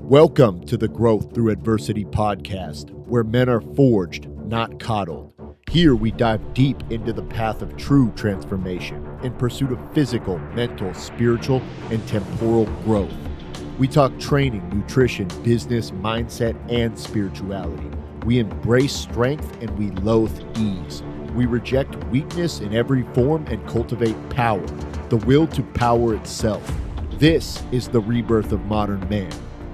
Welcome to the Growth Through Adversity podcast, where men are forged, not coddled. Here we dive deep into the path of true transformation in pursuit of physical, mental, spiritual, and temporal growth. We talk training, nutrition, business, mindset, and spirituality. We embrace strength and we loathe ease. We reject weakness in every form and cultivate power, the will to power itself. This is the rebirth of modern man.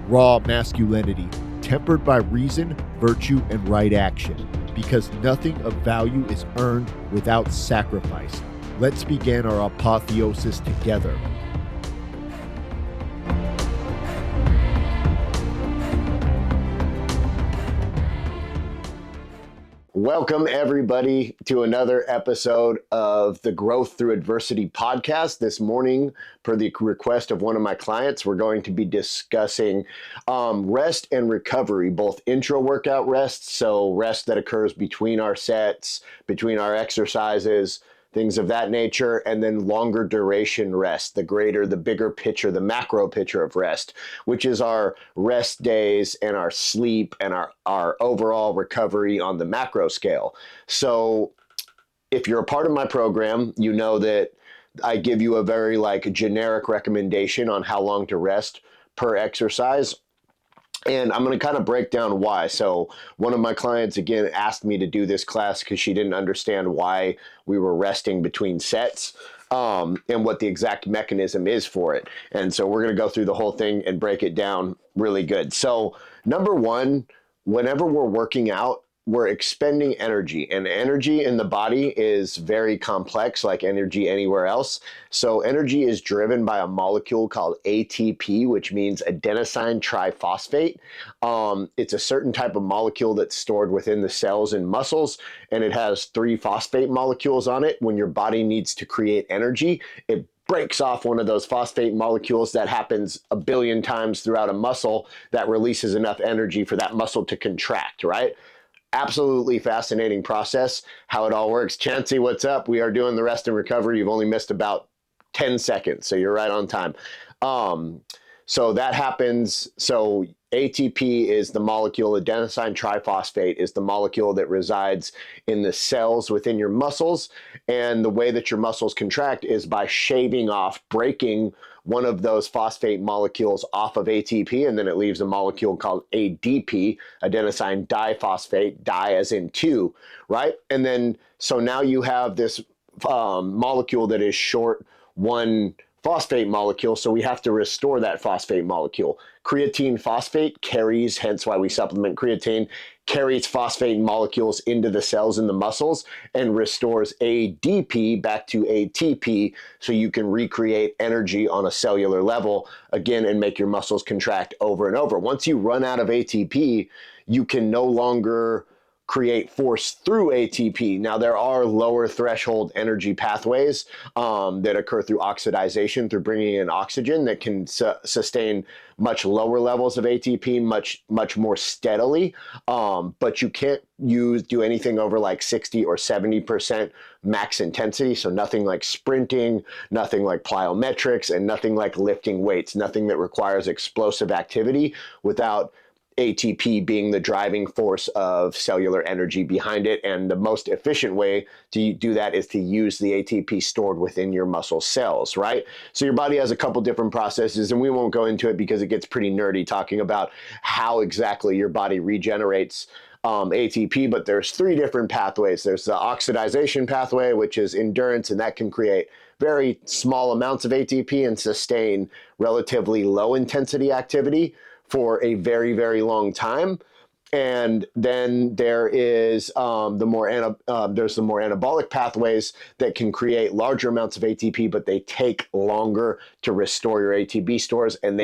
Raw masculinity, tempered by reason, virtue, and right action, because nothing of value is earned without sacrifice. Let's begin our apotheosis together. Welcome, everybody, to another episode of the Growth Through Adversity podcast. This morning, per the request of one of my clients, we're going to be discussing rest and recovery, both intra-workout rest, so rest that occurs between our sets, between our exercises, things of that nature, and then longer duration rest, the bigger picture, the macro picture of rest, which is our rest days and our sleep and our overall recovery on the macro scale. So if you're a part of my program, you know that I give you a very generic recommendation on how long to rest per exercise. And I'm going to kind of break down why. So one of my clients, again, asked me to do this class because she didn't understand why we were resting between sets and what the exact mechanism is for it. And so we're going to go through the whole thing and break it down really good. So number one, whenever we're working out, we're expending energy, and energy in the body is very complex, like energy anywhere else. So energy is driven by a molecule called ATP, which means adenosine triphosphate. It's a certain type of molecule that's stored within the cells and muscles, and it has 3 phosphate molecules on it. When your body needs to create energy, it breaks off one of those phosphate molecules. That happens a billion times throughout a muscle that releases enough energy for that muscle to contract, right? Absolutely fascinating process, how it all works. Chancey, what's up? We are doing the rest and recovery. You've only missed about 10 seconds, so you're right on time. So that happens. So ATP is the molecule, adenosine triphosphate is the molecule that resides in the cells within your muscles. And the way that your muscles contract is by shaving off, breaking one of those phosphate molecules off of ATP, and then it leaves a molecule called ADP, adenosine diphosphate, di as in 2, right? And then, so now you have this molecule that is short one phosphate molecule, so we have to restore that phosphate molecule. Creatine phosphate carries, hence why we supplement creatine, carries phosphate molecules into the cells in the muscles and restores ADP back to ATP so you can recreate energy on a cellular level again and make your muscles contract over and over. Once you run out of ATP, you can no longer create force through ATP. Now, there are lower threshold energy pathways that occur through oxidization, through bringing in oxygen, that can sustain much lower levels of ATP much more steadily. But you can't do anything over 60 or 70% max intensity. So nothing like sprinting, nothing like plyometrics, and nothing like lifting weights, nothing that requires explosive activity without ATP being the driving force of cellular energy behind it. And the most efficient way to do that is to use the ATP stored within your muscle cells, right? So your body has a couple different processes, and we won't go into it because it gets pretty nerdy talking about how exactly your body regenerates ATP, but there's 3 different pathways. There's the oxidization pathway, which is endurance, and that can create very small amounts of ATP and sustain relatively low intensity activity for a very, very long time. And then there is there's the more anabolic pathways that can create larger amounts of ATP, but they take longer to restore your ATP stores, and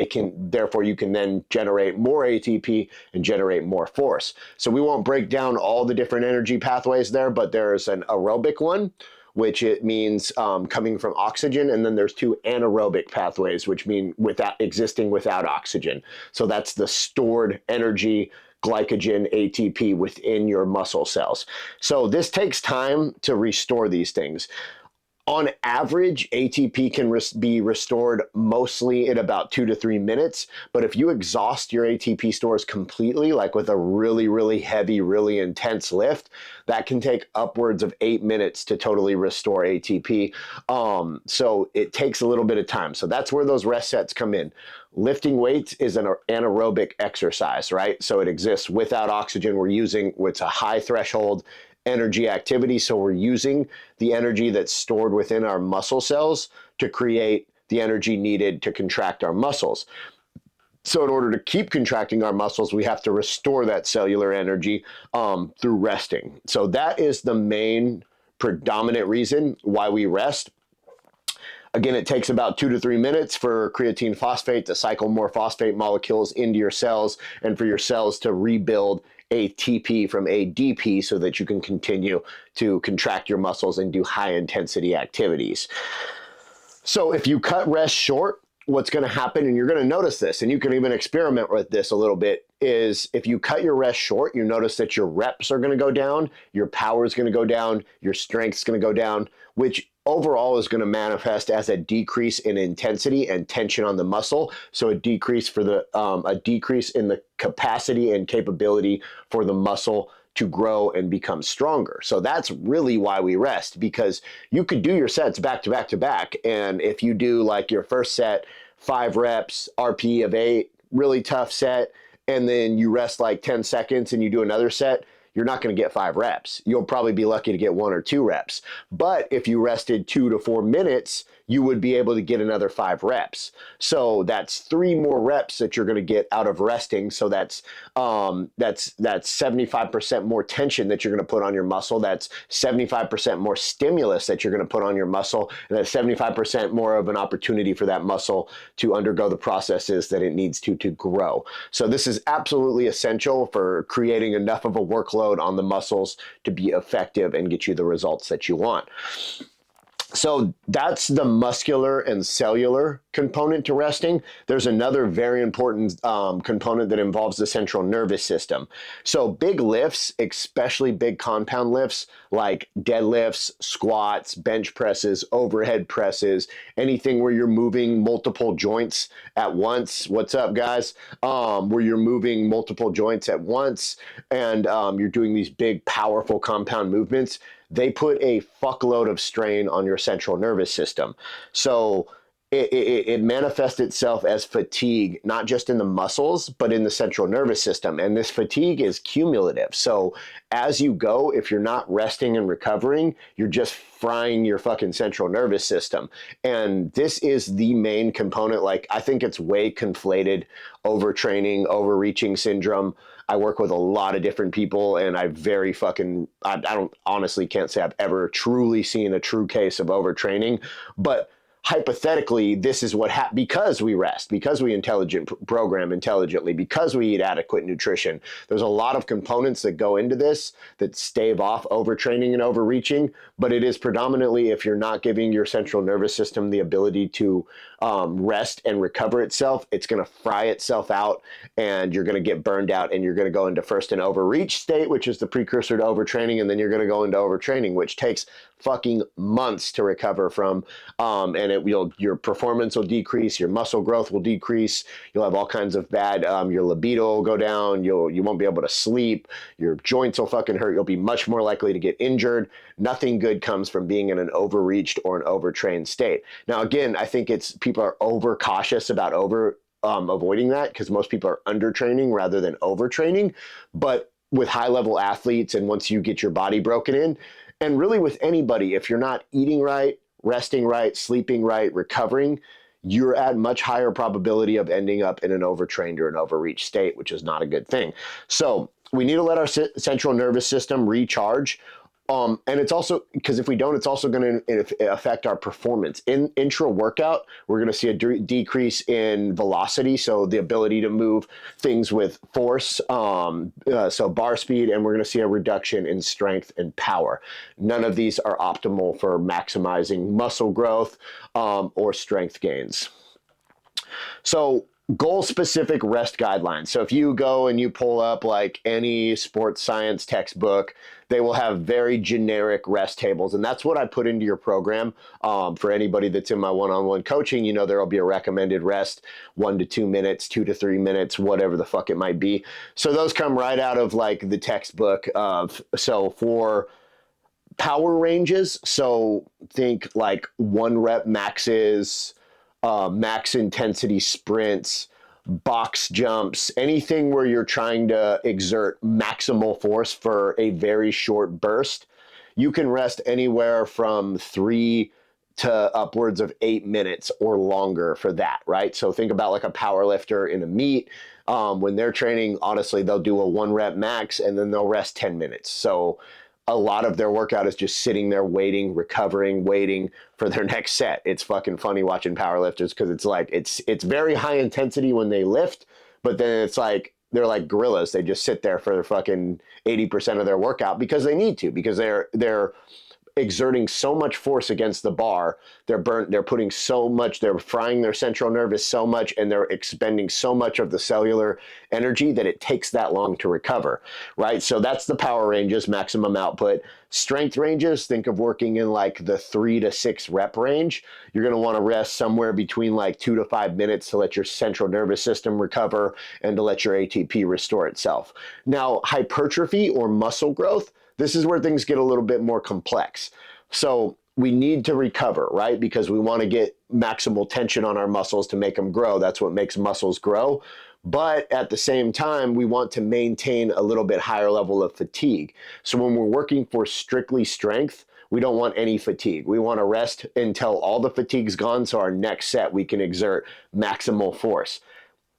therefore you can then generate more ATP and generate more force. So we won't break down all the different energy pathways there, but there's an aerobic one, which it means coming from oxygen, and then there's 2 anaerobic pathways, which mean existing without oxygen. So that's the stored energy, glycogen, ATP within your muscle cells. So this takes time to restore these things. On average, ATP can be restored mostly in about 2 to 3 minutes. But if you exhaust your ATP stores completely, like with a really, really heavy, really intense lift, that can take upwards of 8 minutes to totally restore ATP. So it takes a little bit of time. So that's where those rest sets come in. Lifting weights is an anaerobic exercise, right? So it exists without oxygen. It's a high threshold energy activity. So we're using the energy that's stored within our muscle cells to create the energy needed to contract our muscles. So in order to keep contracting our muscles, we have to restore that cellular energy through resting. So that is the main predominant reason why we rest. Again, it takes about 2 to 3 minutes for creatine phosphate to cycle more phosphate molecules into your cells and for your cells to rebuild ATP from ADP so that you can continue to contract your muscles and do high intensity activities. So if you cut rest short, what's going to happen, and you're going to notice this, and you can even experiment with this a little bit, is if you cut your rest short, you notice that your reps are going to go down, your power is going to go down, your strength is going to go down, which overall is going to manifest as a decrease in intensity and tension on the muscle. So a decrease in the capacity and capability for the muscle to grow and become stronger. So that's really why we rest, because you could do your sets back to back to back. And if you do like your first set, 5 reps, RPE of 8, really tough set, and then you rest like 10 seconds and you do another set, you're not going to get 5 reps. You'll probably be lucky to get 1 or 2 reps. But if you rested 2 to 4 minutes, you would be able to get another 5 reps. So that's 3 more reps that you're going to get out of resting. So that's 75% more tension that you're going to put on your muscle. That's 75% more stimulus that you're going to put on your muscle. And that's 75% more of an opportunity for that muscle to undergo the processes that it needs to grow. So this is absolutely essential for creating enough of a workload on the muscles to be effective and get you the results that you want. So that's the muscular and cellular component to resting. There's another very important component that involves the central nervous system. So big lifts, especially big compound lifts like deadlifts, squats, bench presses, overhead presses, anything where you're moving multiple joints at once. What's up, guys? Where you're moving multiple joints at once and you're doing these big, powerful compound movements, they put a fuckload of strain on your central nervous system. So it manifests itself as fatigue, not just in the muscles, but in the central nervous system. And this fatigue is cumulative. So as you go, if you're not resting and recovering, you're just frying your fucking central nervous system. And this is the main component. Like, I think it's way conflated: overtraining, overreaching syndrome. I work with a lot of different people, and I don't honestly can't say I've ever truly seen a true case of overtraining, but hypothetically, this is what happens because we rest, because we program intelligently, because we eat adequate nutrition. There's a lot of components that go into this that stave off overtraining and overreaching, but it is predominantly if you're not giving your central nervous system the ability to rest and recover itself, it's going to fry itself out and you're going to get burned out and you're going to go into first an overreach state, which is the precursor to overtraining, and then you're going to go into overtraining, which takes fucking months to recover from, and your performance will decrease, your muscle growth will decrease, you'll have all kinds of bad, your libido will go down, you won't be able to sleep, your joints will fucking hurt, you'll be much more likely to get injured. Nothing good comes from being in an overreached or an overtrained state. Now, again, I think people are overcautious about avoiding that because most people are undertraining rather than overtraining. But with high-level athletes, and once you get your body broken in, and really with anybody, if you're not eating right, resting right, sleeping right, recovering, you're at much higher probability of ending up in an overtrained or an overreached state, which is not a good thing. So we need to let our central nervous system recharge. And it's also, because if we don't, it's also going to affect our performance. In intra-workout, we're going to see a decrease in velocity, so the ability to move things with force, so bar speed, and we're going to see a reduction in strength and power. None of these are optimal for maximizing muscle growth or strength gains. So goal specific rest guidelines. So if you go and you pull up like any sports science textbook, they will have very generic rest tables. And that's what I put into your program. For anybody that's in my one-on-one coaching, you know, there'll be a recommended rest, 1 to 2 minutes, 2 to 3 minutes, whatever the fuck it might be. So those come right out of like the textbook of, so for power ranges, so think like 1 rep maxes, max intensity sprints, box jumps, anything where you're trying to exert maximal force for a very short burst. You can rest anywhere from 3 to upwards of 8 minutes or longer for that, right? So think about like a power lifter in a meet. When they're training, honestly, they'll do a 1 rep max and then they'll rest 10 minutes. So a lot of their workout is just sitting there waiting, recovering, waiting for their next set. It's fucking funny watching powerlifters because it's like it's very high intensity when they lift, but then it's like they're like gorillas. They just sit there for their fucking 80% of their workout because they need to, because they're exerting so much force against the bar. They're putting so much, they're frying their central nervous so much, and they're expending so much of the cellular energy that it takes that long to recover, right? So that's the power ranges, maximum output. Strength ranges, think of working in like the 3 to 6 rep range. You're going to want to rest somewhere between like 2 to 5 minutes to let your central nervous system recover and to let your ATP restore itself. Now, hypertrophy or muscle growth, this is where things get a little bit more complex. So we need to recover, right? Because we want to get maximal tension on our muscles to make them grow. That's what makes muscles grow. But at the same time, we want to maintain a little bit higher level of fatigue. So when we're working for strictly strength, we don't want any fatigue. We want to rest until all the fatigue's gone, so our next set we can exert maximal force.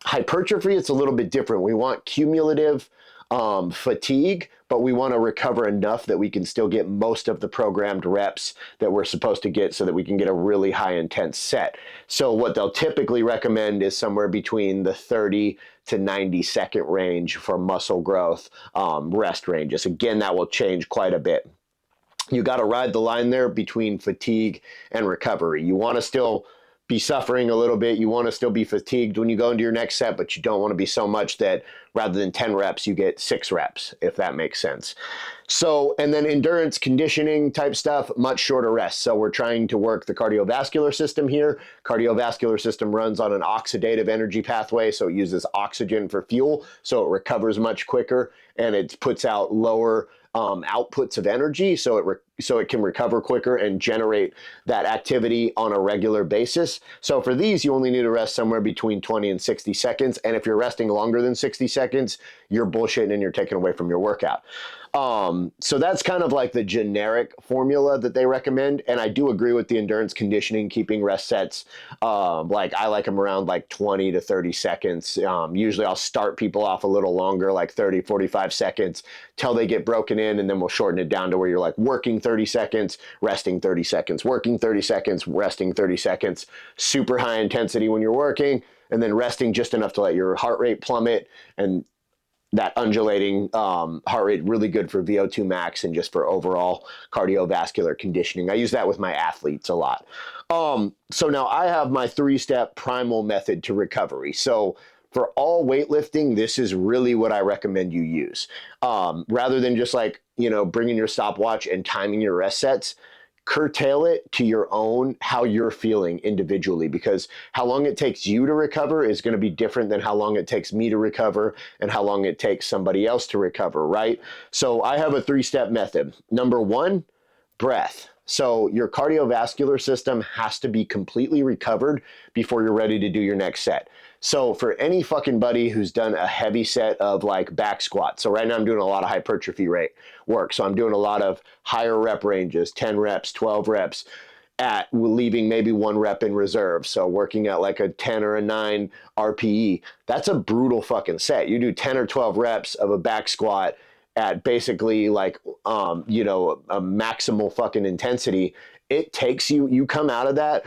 Hypertrophy, it's a little bit different. We want cumulative fatigue, but we want to recover enough that we can still get most of the programmed reps that we're supposed to get so that we can get a really high intense set. So what they'll typically recommend is somewhere between the 30 to 90-second range for muscle growth rest ranges. Again, that will change quite a bit. You got to ride the line there between fatigue and recovery. You want to still be suffering a little bit. You want to still be fatigued when you go into your next set, but you don't want to be so much that rather than 10 reps, you get 6 reps, if that makes sense. So, and then endurance conditioning type stuff, much shorter rest. So we're trying to work the cardiovascular system here. Cardiovascular system runs on an oxidative energy pathway, so it uses oxygen for fuel, so it recovers much quicker and it puts out lower outputs of energy, so it can recover quicker and generate that activity on a regular basis. So for these, you only need to rest somewhere between 20 and 60 seconds. And if you're resting longer than 60 seconds, you're bullshitting and you're taking away from your workout. So that's kind of like the generic formula that they recommend. And I do agree with the endurance conditioning, keeping rest sets. Like I like them around like 20 to 30 seconds. Usually I'll start people off a little longer, like 30, 45 seconds till they get broken in. And then we'll shorten it down to where you're like working 30 seconds, resting 30 seconds, working 30 seconds, resting 30 seconds, super high intensity when you're working, and then resting just enough to let your heart rate plummet, and that undulating heart rate, really good for VO2 max and just for overall cardiovascular conditioning. I use that with my athletes a lot. So now I have my 3-step primal method to recovery. So for all weightlifting, this is really what I recommend you use. Rather than just like, bringing your stopwatch and timing your rest sets, curtail it to your own, how you're feeling individually, because how long it takes you to recover is going to be different than how long it takes me to recover and how long it takes somebody else to recover, right? So I have a 3-step method. Number 1, breath. So your cardiovascular system has to be completely recovered before you're ready to do your next set. So for any fucking buddy who's done a heavy set of like back squats, so right now I'm doing a lot of hypertrophy rate work. So I'm doing a lot of higher rep ranges, 10 reps, 12 reps, at leaving maybe 1 rep in reserve. So working at like a 10 or a 9 RPE, that's a brutal fucking set. You do 10 or 12 reps of a back squat at basically like, a maximal fucking intensity. it takes you come out of that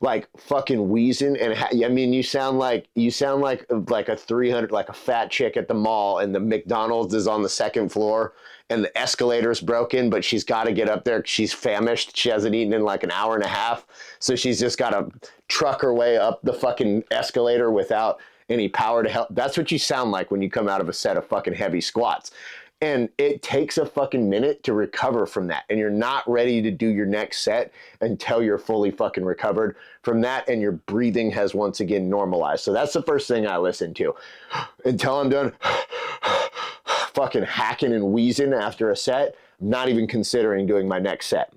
like fucking wheezing, and I mean, you sound like a 300, like a fat chick at the mall, and the McDonald's is on the second floor, and the escalator's broken, but she's got to get up there. She's famished. She hasn't eaten in like an hour and a half, so she's just got to truck her way up the fucking escalator without any power to help. That's what you sound like when you come out of a set of fucking heavy squats. And it takes a fucking minute to recover from that. And you're not ready to do your next set until you're fully fucking recovered from that and your breathing has once again normalized. So that's the first thing I listen to. Until I'm done fucking hacking and wheezing after a set, I'm not even considering doing my next set.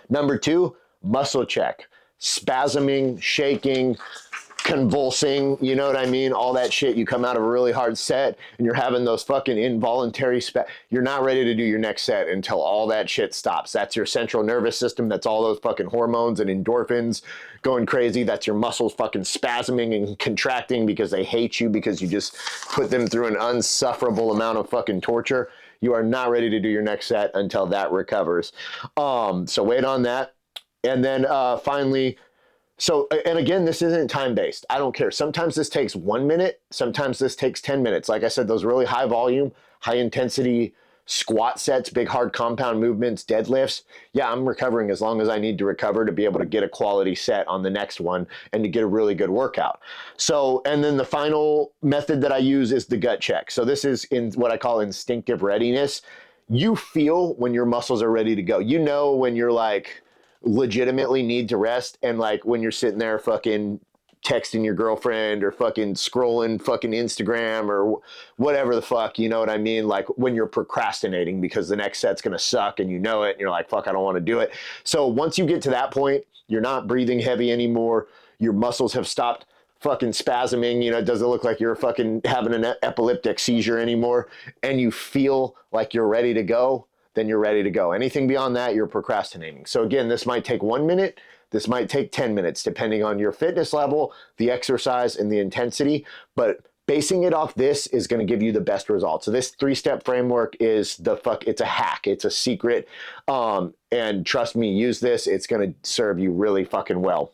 Number 2, muscle check. Spasming, shaking, convulsing, you know what I mean? All that shit. You come out of a really hard set and you're having those fucking involuntary you're not ready to do your next set until all that shit stops. That's your central nervous system. That's all those fucking hormones and endorphins going crazy. That's your muscles fucking spasming and contracting because they hate you, because you just put them through an unsufferable amount of fucking torture. You are not ready to do your next set until that recovers. So wait on that. And then finally, so, and again, this isn't time-based. I don't care. Sometimes this takes 1 minute. Sometimes this takes 10 minutes. Like I said, those really high volume, high intensity squat sets, big hard compound movements, deadlifts. Yeah, I'm recovering as long as I need to recover to be able to get a quality set on the next one and to get a really good workout. So, and then the final method that I use is the gut check. So this is in what I call instinctive readiness. You feel when your muscles are ready to go. You know when you're like legitimately need to rest, and like when you're sitting there fucking texting your girlfriend or fucking scrolling fucking Instagram or whatever the fuck, you know what I mean? Like when you're procrastinating because the next set's gonna suck and you know it and you're like, fuck, I don't want to do it. So once you get to that point, you're not breathing heavy anymore. Your muscles have stopped fucking spasming, you know, it doesn't look like you're fucking having an epileptic seizure anymore, and you feel like you're ready to go, then you're ready to go. Anything beyond that, you're procrastinating. So again, this might take 1 minute, this might take 10 minutes, depending on your fitness level, the exercise, and the intensity, but basing it off this is going to give you the best results. So this 3-step framework is it's a hack, it's a secret, and trust me, use this, it's going to serve you really fucking well.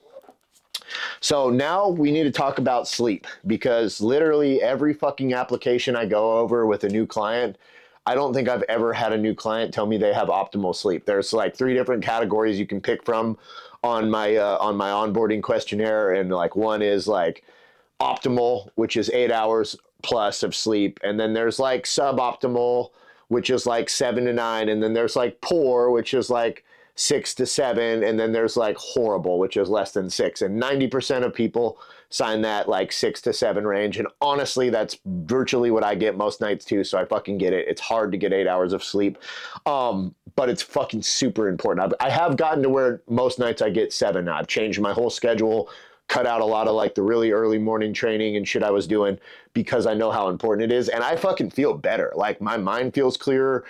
So now we need to talk about sleep, because literally every fucking application I go over with a new client, I don't think I've ever had a new client tell me they have optimal sleep. There's like 3 different categories you can pick from on my onboarding questionnaire, and like one is like optimal, which is 8 hours plus of sleep, and then there's like suboptimal, which is like 7 to 9, and then there's like poor, which is like 6 to 7, and then there's like horrible, which is less than 6. And 90% of people sign that like 6 to 7 range. And honestly, that's virtually what I get most nights too. So I fucking get it. It's hard to get 8 hours of sleep, but it's fucking super important. I have gotten to where most nights I get 7 now. I've changed my whole schedule, cut out a lot of like the really early morning training and shit I was doing, because I know how important it is. And I fucking feel better. Like my mind feels clearer.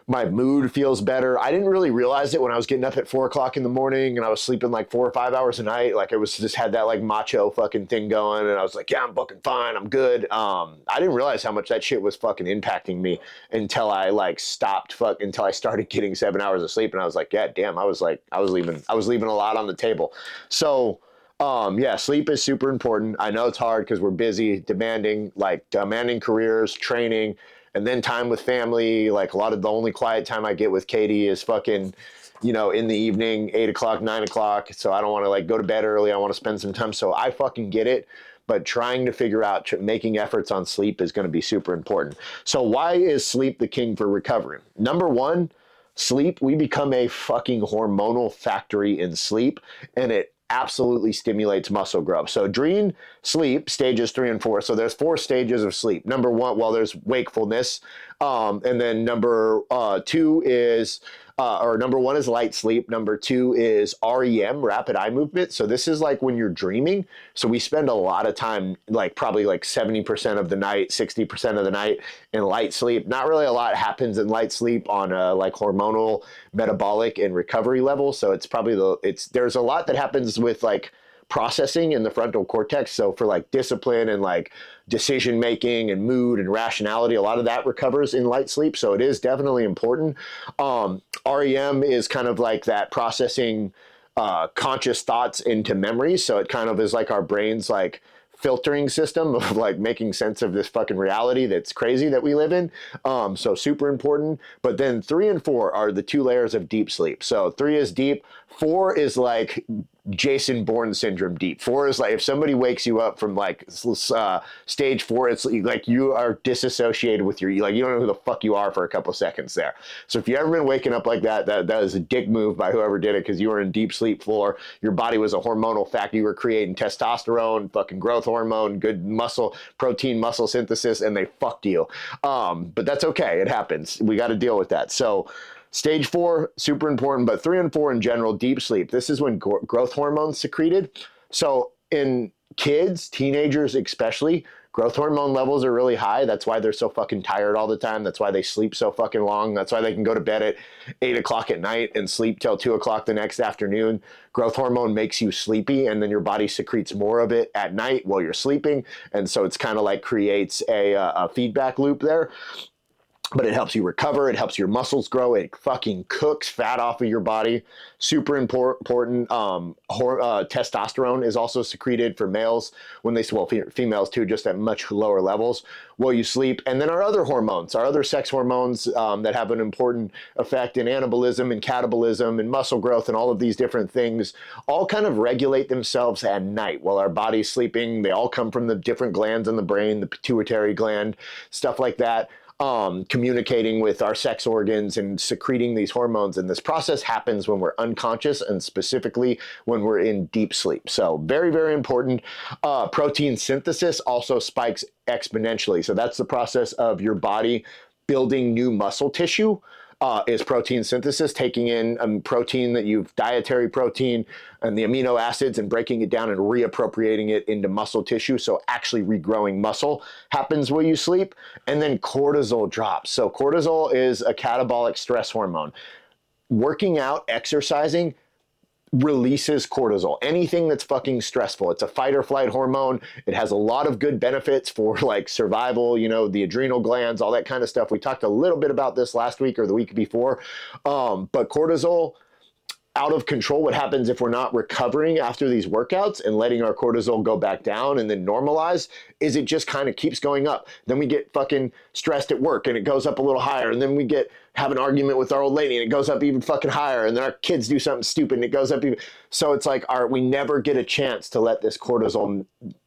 My mood feels better. I didn't really realize it when I was getting up at 4 o'clock in the morning and I was sleeping like 4 or 5 hours a night. Like I was just had that like macho fucking thing going, and I was like, yeah, I'm fucking fine, I'm good. I didn't realize how much that shit was fucking impacting me until I like stopped until I started getting 7 hours of sleep, and I was like, yeah, damn, I was leaving a lot on the table. So yeah, sleep is super important. I know it's hard because we're busy, demanding careers, training, and then time with family. Like a lot of the only quiet time I get with Katie is fucking, in the evening, 8 o'clock, 9 o'clock. So I don't want to like go to bed early. I want to spend some time. So I fucking get it. But trying to figure out making efforts on sleep is going to be super important. So why is sleep the king for recovering? Number 1, sleep. We become a fucking hormonal factory in sleep, and it absolutely stimulates muscle growth. So dream sleep stages 3 and 4. So there's 4 stages of sleep. Number 1, there's wakefulness. And then number 2 is, number 1 is light sleep. Number 2 is REM, rapid eye movement. So this is like when you're dreaming. So we spend a lot of time, like probably like 70% of the night, 60% of the night in light sleep. Not really a lot happens in light sleep on a like hormonal, metabolic, and recovery level. So it's probably there's a lot that happens with like processing in the frontal cortex. So for like discipline and like decision making and mood and rationality, a lot of that recovers in light sleep. So it is definitely important. REM is kind of like that processing conscious thoughts into memories. So it kind of is like our brain's like filtering system of like making sense of this fucking reality that's crazy that we live in. So super important. But then 3 and 4 are the 2 layers of deep sleep. So 3 is deep. 4 is like Jason Bourne syndrome deep. 4 is like if somebody wakes you up from like stage 4, it's like you are disassociated with you don't know who the fuck you are for a couple seconds there. So if you ever been waking up like that, that is a dick move by whoever did it, because you were in deep sleep 4. Your body was a hormonal factory. You were creating testosterone, fucking growth hormone, good muscle, protein, muscle synthesis, and they fucked you. But that's okay. It happens. We got to deal with that. So stage 4, super important, but 3 and 4 in general, deep sleep. This is when growth hormones secreted. So in kids, teenagers especially, growth hormone levels are really high. That's why they're so fucking tired all the time. That's why they sleep so fucking long. That's why they can go to bed at 8 o'clock at night and sleep till 2 o'clock the next afternoon. Growth hormone makes you sleepy, and then your body secretes more of it at night while you're sleeping. And so it's kind of like creates a feedback loop there. But it helps you recover. It helps your muscles grow. It fucking cooks fat off of your body. Super important. Testosterone is also secreted for males when they, well, females too, just at much lower levels while you sleep. And then our other hormones, our other sex hormones that have an important effect in anabolism and catabolism and muscle growth and all of these different things, all kind of regulate themselves at night while our body's sleeping. They all come from the different glands in the brain, the pituitary gland, stuff like that. Communicating with our sex organs and secreting these hormones. And this process happens when we're unconscious, and specifically when we're in deep sleep. So very, very important. Protein synthesis also spikes exponentially. So that's the process of your body building new muscle tissue. Is protein synthesis, taking in protein that you've dietary protein and the amino acids and breaking it down and reappropriating it into muscle tissue. So actually regrowing muscle happens while you sleep. And then cortisol drops. So cortisol is a catabolic stress hormone. Working out, exercising releases cortisol. Anything that's fucking stressful. It's a fight or flight hormone. It has a lot of good benefits for like survival, the adrenal glands, all that kind of stuff. We talked a little bit about this last week or the week before. But cortisol, out of control, what happens if we're not recovering after these workouts and letting our cortisol go back down and then normalize, is it just kind of keeps going up. Then we get fucking stressed at work and it goes up a little higher. And then we have an argument with our old lady and it goes up even fucking higher. And then our kids do something stupid and it goes up even. So it's like we never get a chance to let this cortisol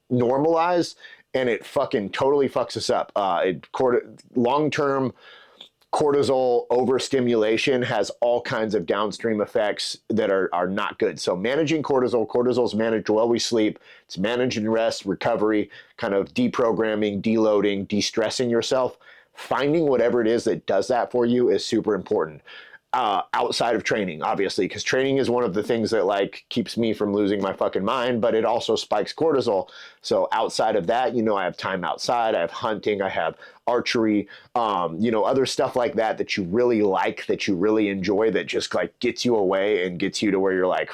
normalize, and it fucking totally fucks us up. Long-term cortisol overstimulation has all kinds of downstream effects that are not good. So managing cortisol is managed while we sleep. It's managed in rest, recovery, kind of deprogramming, deloading, de-stressing yourself. Finding whatever it is that does that for you is super important. Outside of training, obviously, because training is one of the things that like keeps me from losing my fucking mind, but it also spikes cortisol. So outside of that, I have time outside, I have hunting, I have archery, other stuff like that you really like, that you really enjoy, that just like gets you away and gets you to where you're like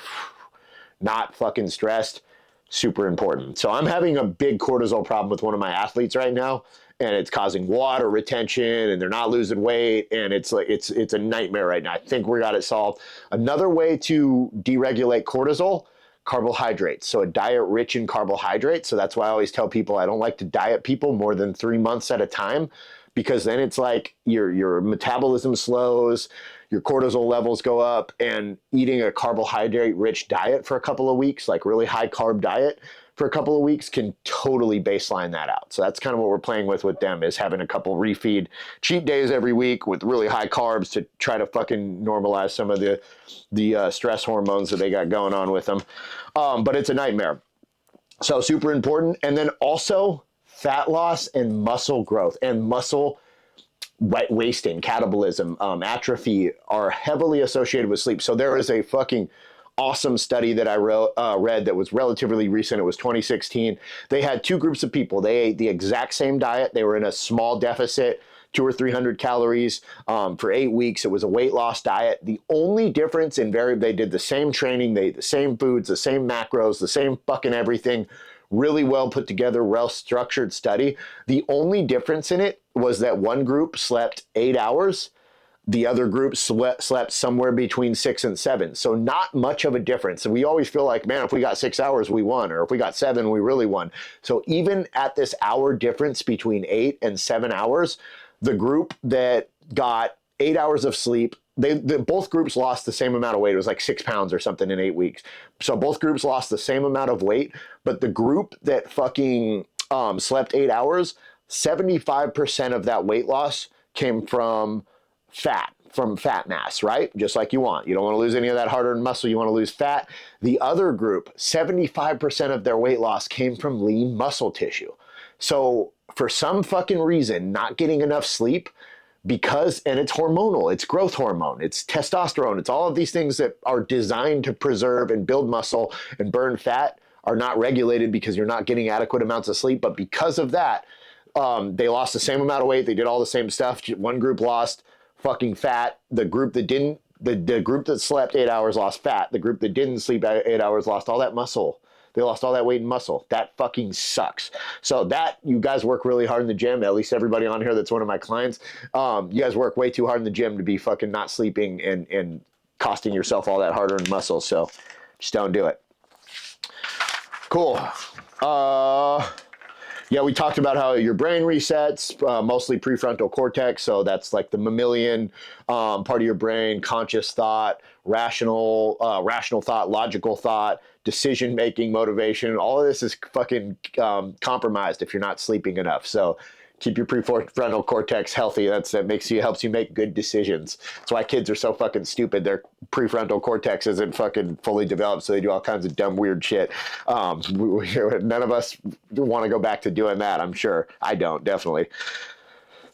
not fucking stressed. Super important. So I'm having a big cortisol problem with one of my athletes right now, and it's causing water retention, and they're not losing weight, and it's a nightmare right now. I think we got it solved. Another way to deregulate cortisol, carbohydrates. So a diet rich in carbohydrates. So that's why I always tell people I don't like to diet people more than 3 months at a time, because then it's like your metabolism slows, your cortisol levels go up, and eating a carbohydrate rich diet for a couple of weeks, like really high carb diet for a couple of weeks, can totally baseline that out. So that's kind of what we're playing with them, is having a couple refeed cheat days every week with really high carbs to try to fucking normalize some of the stress hormones that they got going on with them. But it's a nightmare. So super important. And then also fat loss and muscle growth and muscle wasting, catabolism, atrophy are heavily associated with sleep. So there is a fucking awesome study that I read that was relatively recent. It was 2016. They had two groups of people. They ate the exact same diet. They were in a small deficit, 200 or 300 calories for 8 weeks. It was a weight loss diet. The only difference they did the same training, they ate the same foods, the same macros, the same fucking everything. Really well put together, well structured study. The only difference in it was that one group slept 8 hours. The other group slept somewhere between 6 and 7. So not much of a difference. And we always feel like, man, if we got 6 hours, we won. Or if we got 7, we really won. So even at this hour difference between 8 and 7 hours, the group that got 8 hours of sleep, both groups lost the same amount of weight. It was like 6 pounds or something in 8 weeks. So both groups lost the same amount of weight. But the group that fucking slept 8 hours, 75% of that weight loss came from fat mass, right? Just like you want. You don't want to lose any of that hard-earned muscle. You want to lose fat. The other group, 75% of their weight loss came from lean muscle tissue. So for some fucking reason, not getting enough sleep, and it's hormonal, it's growth hormone, it's testosterone, it's all of these things that are designed to preserve and build muscle and burn fat are not regulated because you're not getting adequate amounts of sleep. But because of that, they lost the same amount of weight. They did all the same stuff. One group lost fucking fat. The group that didn't, the group that slept 8 hours lost fat. The group that didn't sleep 8 hours lost all that muscle. They lost all that weight and muscle. That fucking sucks. So you guys work really hard in the gym. At least everybody on here that's one of my clients. You guys work way too hard in the gym to be fucking not sleeping and costing yourself all that hard-earned muscle. So just don't do it. Cool. Yeah, we talked about how your brain resets, mostly prefrontal cortex. So that's like the mammalian part of your brain, conscious thought, rational thought, logical thought, decision-making, motivation. All of this is fucking compromised if you're not sleeping enough. So keep your prefrontal cortex healthy. That helps you make good decisions. That's why kids are so fucking stupid. Their prefrontal cortex isn't fucking fully developed, so they do all kinds of dumb, weird shit. None of us want to go back to doing that, I'm sure. I don't, definitely.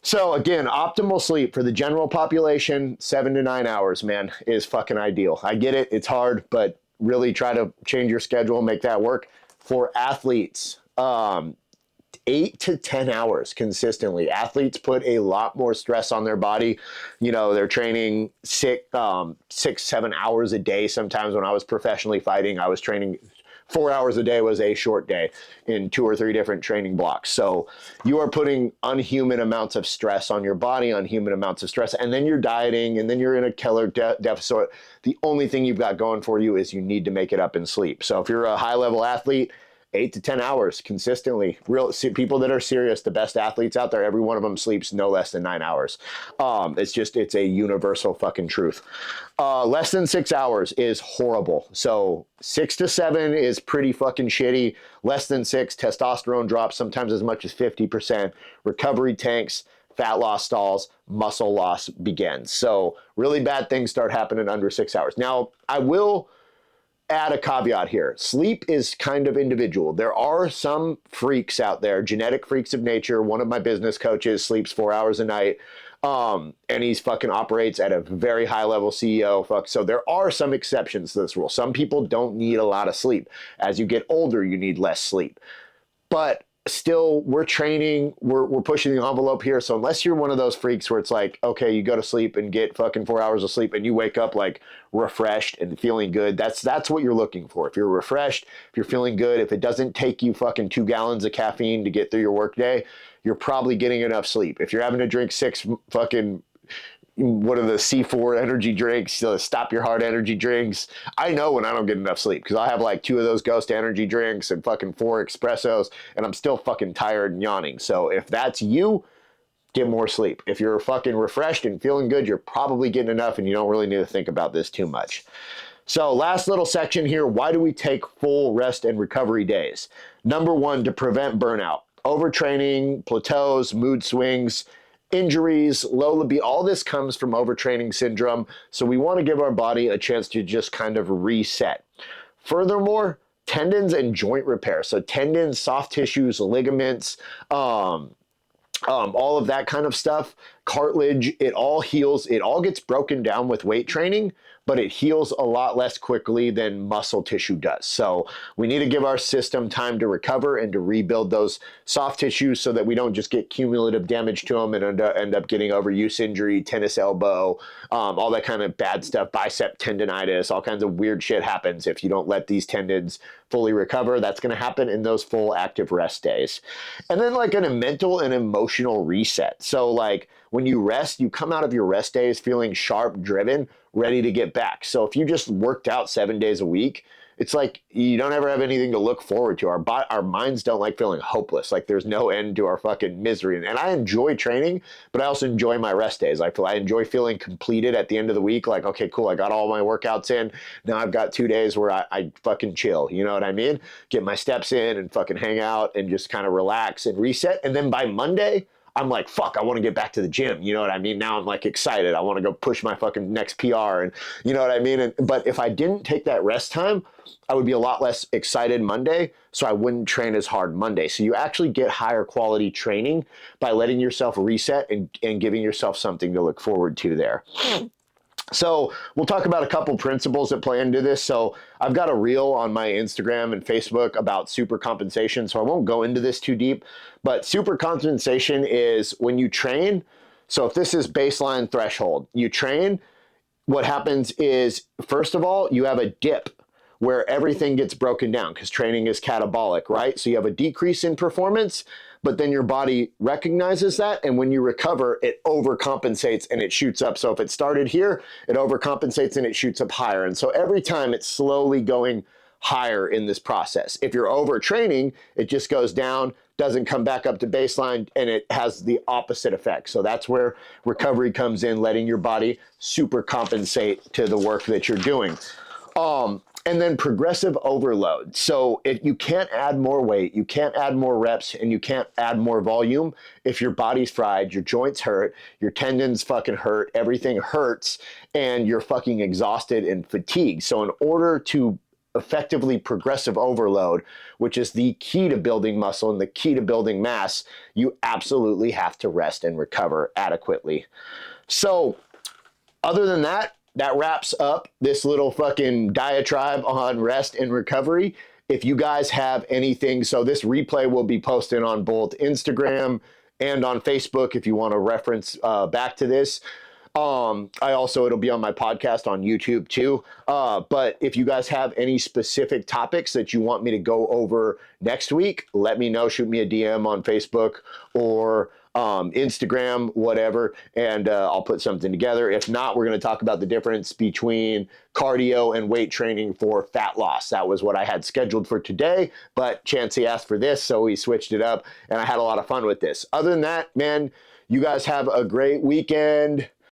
So again, optimal sleep for the general population, 7 to 9 hours, man, is fucking ideal. I get it. It's hard, but really try to change your schedule, make that work. For athletes, 8 to 10 hours consistently. Athletes put a lot more stress on their body. You know, they're training 6, 7 hours a day. Sometimes when I was professionally fighting, I was training 4 hours a day was a short day in 2 or 3 different training blocks. So you are putting unhuman amounts of stress on your body, unhuman amounts of stress, and then you're dieting, and then you're in a calorie deficit. The only thing you've got going for you is you need to make it up in sleep. So if you're a high-level athlete, 8 to 10 hours consistently. People that are serious, the best athletes out there, every one of them sleeps no less than 9 hours. It's a universal fucking truth. Less than 6 hours is horrible. So 6 to 7 is pretty fucking shitty. Less than 6, testosterone drops sometimes as much as 50%. Recovery tanks, fat loss stalls, muscle loss begins. So really bad things start happening under 6 hours. Now, I will add a caveat here. Sleep is kind of individual. There are some freaks out there, genetic freaks of nature. One of my business coaches sleeps 4 hours a night, and he's fucking operates at a very high level CEO. So there are some exceptions to this rule. Some people don't need a lot of sleep. As you get older, you need less sleep. But still, we're training, we're pushing the envelope here. So unless you're one of those freaks where it's like, okay, you go to sleep and get fucking 4 hours of sleep and you wake up like refreshed and feeling good, that's what you're looking for. If you're refreshed, if you're feeling good, if it doesn't take you fucking 2 gallons of caffeine to get through your workday, you're probably getting enough sleep. If you're having to drink 6 fucking what are the C4 energy drinks, stop your heart energy drinks. I know when I don't get enough sleep because I have like 2 of those Ghost energy drinks and fucking 4 espressos and I'm still fucking tired and yawning. So if that's you, get more sleep. If you're fucking refreshed and feeling good, you're probably getting enough and you don't really need to think about this too much. So last little section here, why do we take full rest and recovery days? Number 1, to prevent burnout. Overtraining, plateaus, mood swings, injuries, low libido, all this comes from overtraining syndrome. So we want to give our body a chance to just kind of reset. Furthermore, tendons and joint repair. So tendons, soft tissues, ligaments, all of that kind of stuff, cartilage, it all heals. It all gets broken down with weight training, but it heals a lot less quickly than muscle tissue does. So we need to give our system time to recover and to rebuild those soft tissues so that we don't just get cumulative damage to them and end up getting overuse injury, tennis elbow, all that kind of bad stuff, bicep tendonitis, all kinds of weird shit happens if you don't let these tendons fully recover. That's going to happen in those full active rest days. And then like a mental and emotional reset. So like when you rest, you come out of your rest days feeling sharp, driven, ready to get back. So if you just worked out 7 days a week, it's like you don't ever have anything to look forward to. Our minds don't like feeling hopeless. Like there's no end to our fucking misery. And I enjoy training, but I also enjoy my rest days. I enjoy feeling completed at the end of the week. Like, okay, cool. I got all my workouts in. Now I've got 2 days where I fucking chill. You know what I mean? Get my steps in and fucking hang out and just kind of relax and reset. And then by Monday, I'm like, fuck, I want to get back to the gym. You know what I mean? Now I'm like excited. I want to go push my fucking next PR and you know what I mean? But if I didn't take that rest time, I would be a lot less excited Monday. So I wouldn't train as hard Monday. So you actually get higher quality training by letting yourself reset and giving yourself something to look forward to there. So we'll talk about a couple principles that play into this. So I've got a reel on my Instagram and Facebook about super compensation. So I won't go into this too deep, but super compensation is when you train. So if this is baseline threshold, you train, what happens is, first of all, you have a dip where everything gets broken down because training is catabolic, right? So you have a decrease in performance, but then your body recognizes that. And when you recover, it overcompensates and it shoots up. So if it started here, it overcompensates and it shoots up higher. And so every time it's slowly going higher in this process. If you're overtraining, it just goes down, doesn't come back up to baseline, and it has the opposite effect. So that's where recovery comes in, letting your body super compensate to the work that you're doing. And then progressive overload. So if you can't add more weight, you can't add more reps, and you can't add more volume if your body's fried, your joints hurt, your tendons fucking hurt, everything hurts, and you're fucking exhausted and fatigued. So in order to effectively progressive overload, which is the key to building muscle and the key to building mass, you absolutely have to rest and recover adequately. So other than that, that wraps up this little fucking diatribe on rest and recovery. If you guys have anything, so this replay will be posted on both Instagram and on Facebook if you want to reference back to this. It'll be on my podcast on YouTube too. But if you guys have any specific topics that you want me to go over next week, let me know. Shoot me a DM on Facebook or Instagram, whatever, and I'll put something together. If not, we're going to talk about the difference between cardio and weight training for fat loss. That was what I had scheduled for today, but Chancey asked for this, so we switched it up, and I had a lot of fun with this. Other than that, man, you guys have a great weekend.